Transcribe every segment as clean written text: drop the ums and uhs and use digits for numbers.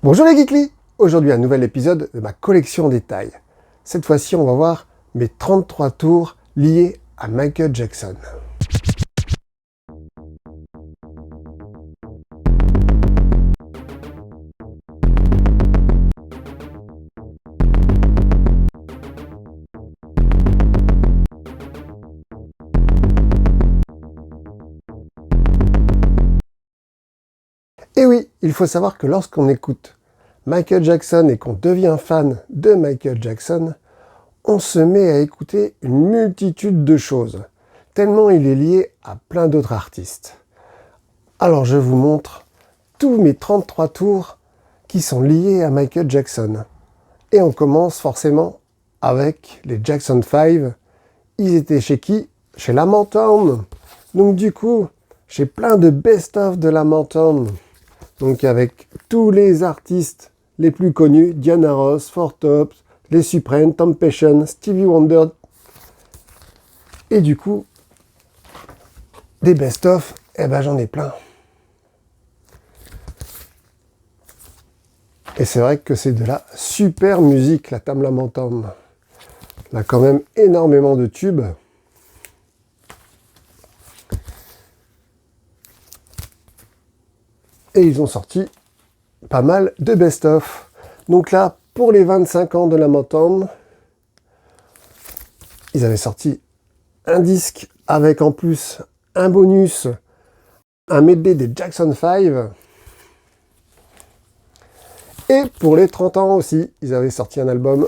Bonjour les Geekly! Aujourd'hui un nouvel épisode de ma collection des tailles. Cette fois-ci on va voir mes 33 tours liés à Michael Jackson. Et oui, il faut savoir que lorsqu'on écoute Michael Jackson et qu'on devient fan de Michael Jackson, on se met à écouter une multitude de choses, tellement il est lié à plein d'autres artistes. Alors je vous montre tous mes 33 tours qui sont liés à Michael Jackson. Et on commence forcément avec les Jackson 5. Ils étaient chez qui? Chez la Motown. Donc du coup, j'ai plein de best-of de la Motown. Donc avec tous les artistes les plus connus, Diana Ross, Four Tops, les Supremes, Temptation, Stevie Wonder. Et du coup, des best-of, eh ben j'en ai plein. Et c'est vrai que c'est de la super musique, la Tamla Motown. Elle a quand même énormément de tubes. Et ils ont sorti pas mal de best-of. Donc là, pour les 25 ans de la Motown, ils avaient sorti un disque avec en plus un bonus, un medley des Jackson 5. Et pour les 30 ans aussi, ils avaient sorti un album.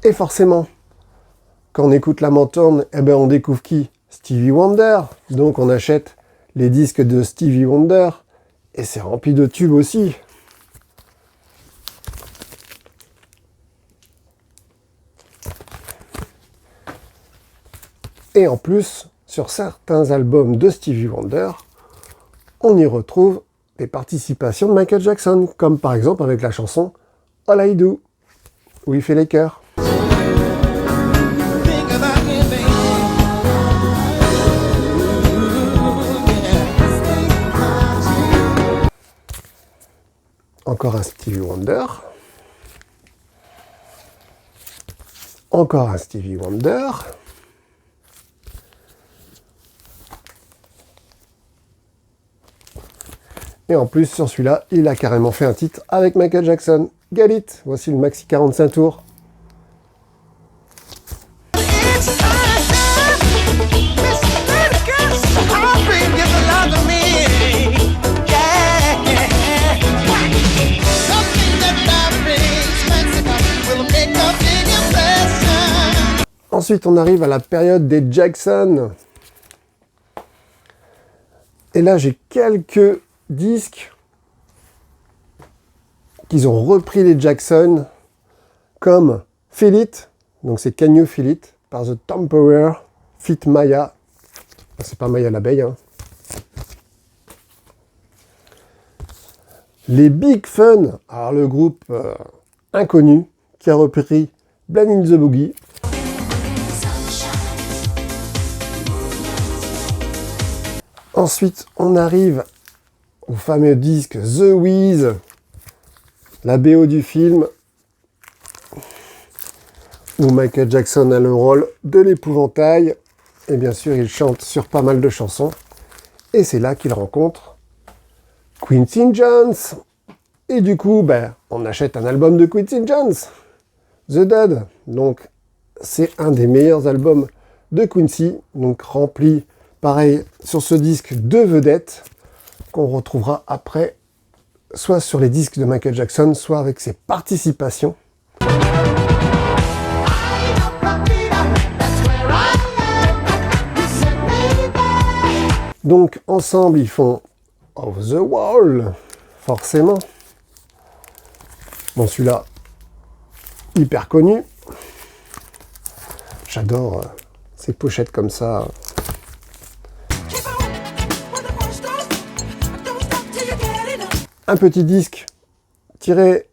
Et forcément, quand on écoute la Motown, eh ben on découvre qui? Stevie Wonder. Donc on achète les disques de Stevie Wonder. Et c'est rempli de tubes aussi. Et en plus, sur certains albums de Stevie Wonder, on y retrouve des participations de Michael Jackson, comme par exemple avec la chanson All I Do, où il fait les chœurs. Encore un Stevie Wonder. Encore un Stevie Wonder. Et en plus, sur celui-là, il a carrément fait un titre avec Michael Jackson. Get it! Voici le maxi 45 tours. Ensuite, on arrive à la période des Jackson. Et là, j'ai quelques disques qu'ils ont repris les Jackson, comme Feel It, donc c'est Can You Feel It, par The Temporary, Fit Maya. C'est pas Maya l'abeille, hein. Les Big Fun, alors le groupe inconnu, qui a repris Blend in the Boogie. Ensuite, on arrive au fameux disque The Wiz, la BO du film, où Michael Jackson a le rôle de l'épouvantail. Et bien sûr, il chante sur pas mal de chansons. Et c'est là qu'il rencontre Quincy Jones. Et du coup, on achète un album de Quincy Jones, The Dead. Donc, c'est un des meilleurs albums de Quincy, donc rempli, pareil, sur ce disque de vedettes, qu'on retrouvera après, soit sur les disques de Michael Jackson, soit avec ses participations. Donc, ensemble, ils font Off the Wall, forcément. Bon, celui-là, hyper connu. J'adore ces pochettes comme ça. Un petit disque tiré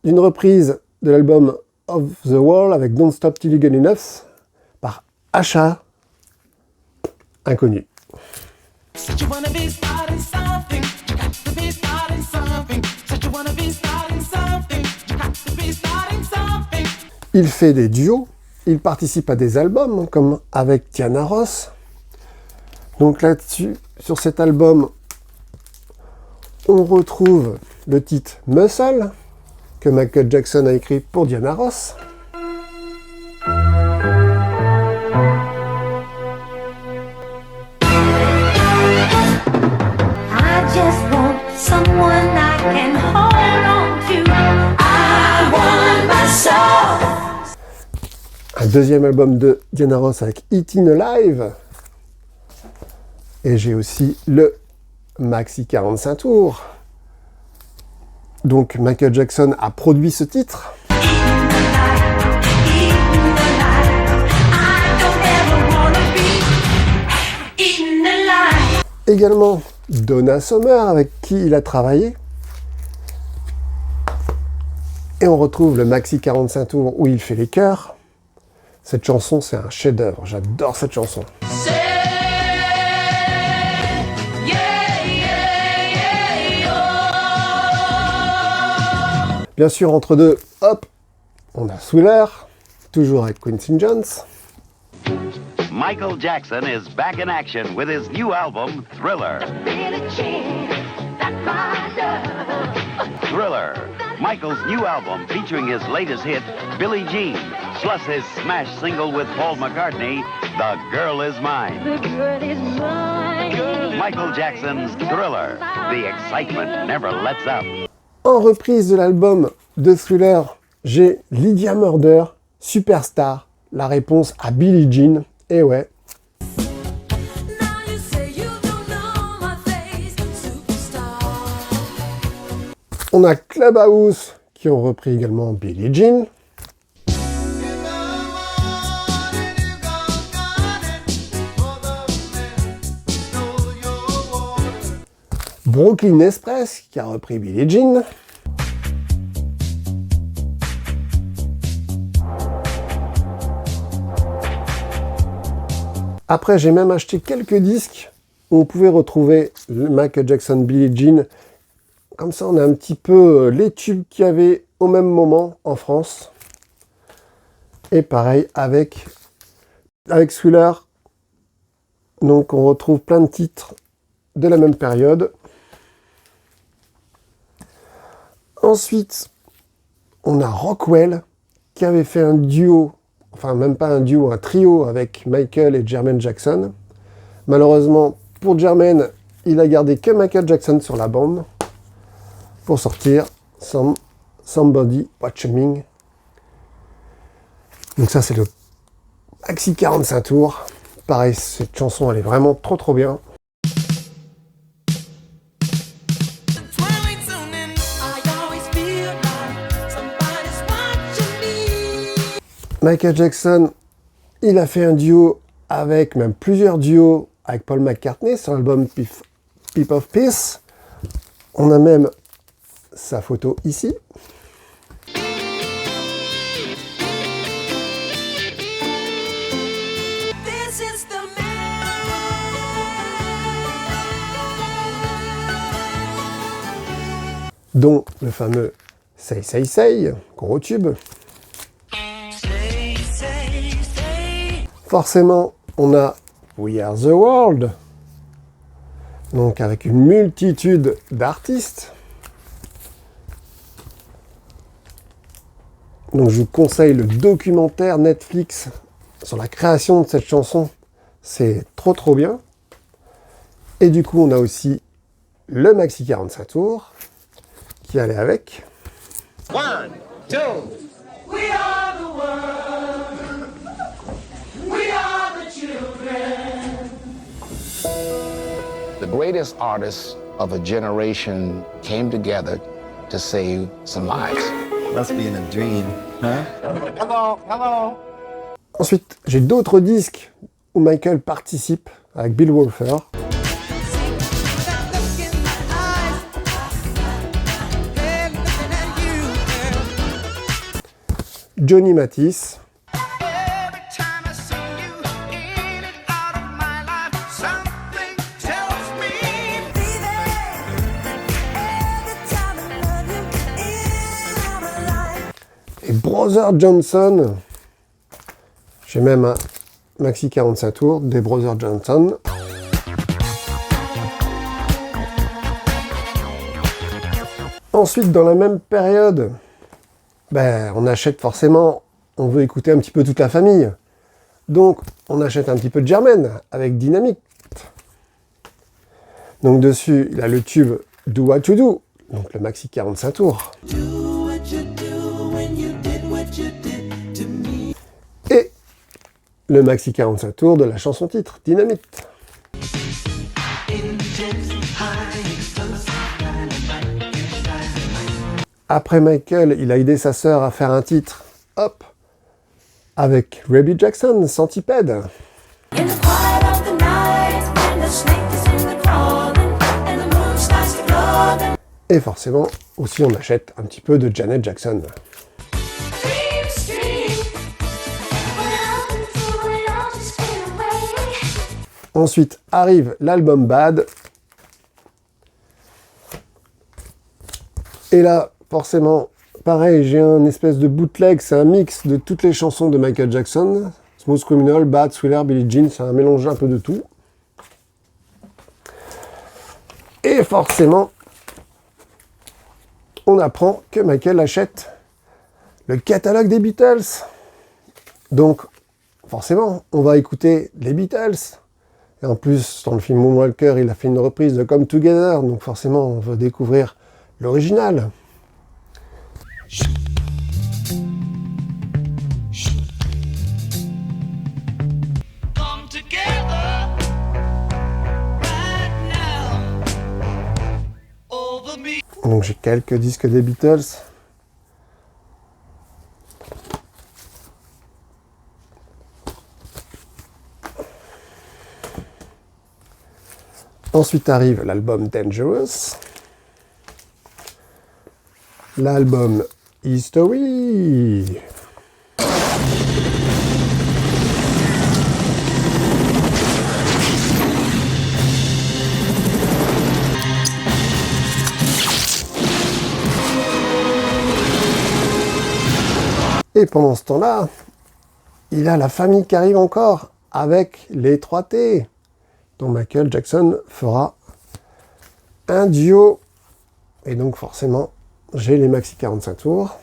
d'une reprise de l'album Of the World avec Don't Stop Till You Get Enough par Asha, inconnu. Il fait des duos, il participe à des albums comme avec Diana Ross. Donc là-dessus, sur cet album, on retrouve le titre Muscle que Michael Jackson a écrit pour Diana Ross. Un deuxième album de Diana Ross avec Eating Alive. Et j'ai aussi le Maxi 45 tours. Donc Michael Jackson a produit ce titre. Également Donna Summer avec qui il a travaillé. Et on retrouve le Maxi 45 tours où il fait les chœurs. Cette chanson, c'est un chef-d'œuvre. J'adore cette chanson. Bien sûr, entre deux, hop, on a Thriller, toujours avec Quincy Jones. Michael Jackson is back in action with his new album, Thriller. Thriller, Michael's new album featuring his latest hit, Billie Jean, plus his smash single with Paul McCartney, The Girl Is Mine. The girl is mine. Michael Jackson's Thriller. The excitement never lets up. En reprise de l'album de Thriller, j'ai Lydia Murder, Superstar, la réponse à Billie Jean. Et ouais. On a Clubhouse qui ont repris également Billie Jean. Brooklyn Express qui a repris Billie Jean. Après, j'ai même acheté quelques disques où on pouvait retrouver le Michael Jackson, Billie Jean. Comme ça, on a un petit peu les tubes qu'il y avait au même moment en France. Et pareil avec Thriller. Donc, on retrouve plein de titres de la même période. Ensuite, on a Rockwell qui avait fait un duo, enfin même pas un duo, un trio avec Michael et Jermaine Jackson. Malheureusement, pour Jermaine, il a gardé que Michael Jackson sur la bande pour sortir Somebody Watch Me. Donc ça, c'est le Maxi 45 tours. Pareil, cette chanson, elle est vraiment trop bien. Michael Jackson, il a fait un duo avec, même plusieurs duos avec Paul McCartney sur l'album Pip of Peace. On a même sa photo ici. Dont le fameux Say Say Say, gros tube. Forcément, on a We Are the World, donc avec une multitude d'artistes. Donc je vous conseille le documentaire Netflix sur la création de cette chanson, c'est trop bien. Et du coup, on a aussi le Maxi 45 tours qui allait avec. 1, 2. We are the world. We are the children. The greatest artists of a generation came together to save some lives. Must be in a dream, huh? Hello. Ensuite, j'ai d'autres disques où Michael participe avec Bill Wolfer. Johnny Mathis. Et Brother Johnson. J'ai même un maxi 45 tours des Brother Johnson. Ensuite, dans la même période, on achète forcément, on veut écouter un petit peu toute la famille. Donc, on achète un petit peu de Germaine avec Dynamite. Donc dessus, il a le tube Do What You Do, donc le maxi 45 tours. Et le maxi 45 tours de la chanson titre, Dynamite. Après Michael, il a aidé sa sœur à faire un titre, hop, avec Rebby Jackson, Centipede. Et forcément, aussi on achète un petit peu de Janet Jackson. Ensuite arrive l'album Bad. Et là, forcément, pareil, j'ai un espèce de bootleg, c'est un mix de toutes les chansons de Michael Jackson. Smooth Criminal, Bad, Thriller, Billie Jean, c'est un mélange un peu de tout. Et forcément, on apprend que Michael achète le catalogue des Beatles. Donc, forcément, on va écouter les Beatles. Et en plus, dans le film Moonwalker, il a fait une reprise de Come Together. Donc forcément, on veut découvrir l'original. Donc j'ai quelques disques des Beatles. Ensuite arrive l'album Dangerous. L'album History. Et pendant ce temps-là, il a la famille qui arrive encore avec les 3T, dont Michael Jackson fera un duo. Et donc forcément, j'ai les maxi 45 tours.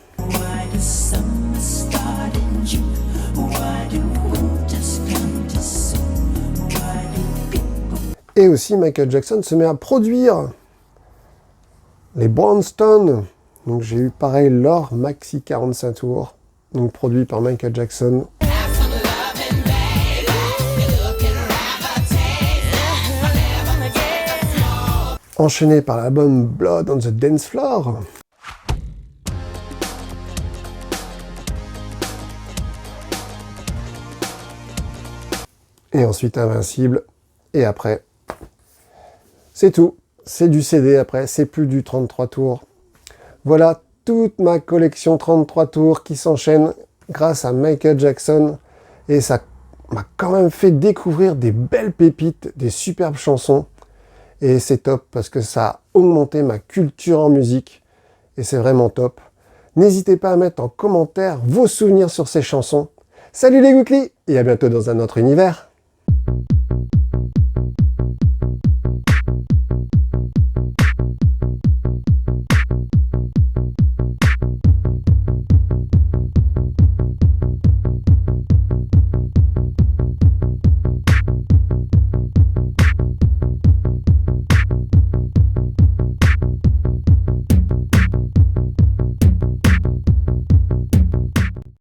Et aussi, Michael Jackson se met à produire les Brownstone. Donc j'ai eu pareil leur maxi 45 tours. Donc produit par Michael Jackson. Enchaîné par l'album Blood on the Dance Floor. Et ensuite Invincible. Et après, c'est tout. C'est du CD après, c'est plus du 33 tours. Voilà toute ma collection 33 tours qui s'enchaîne grâce à Michael Jackson. Et ça m'a quand même fait découvrir des belles pépites, des superbes chansons. Et c'est top parce que ça a augmenté ma culture en musique. Et c'est vraiment top. N'hésitez pas à mettre en commentaire vos souvenirs sur ces chansons. Salut les Gouklis et à bientôt dans un autre univers.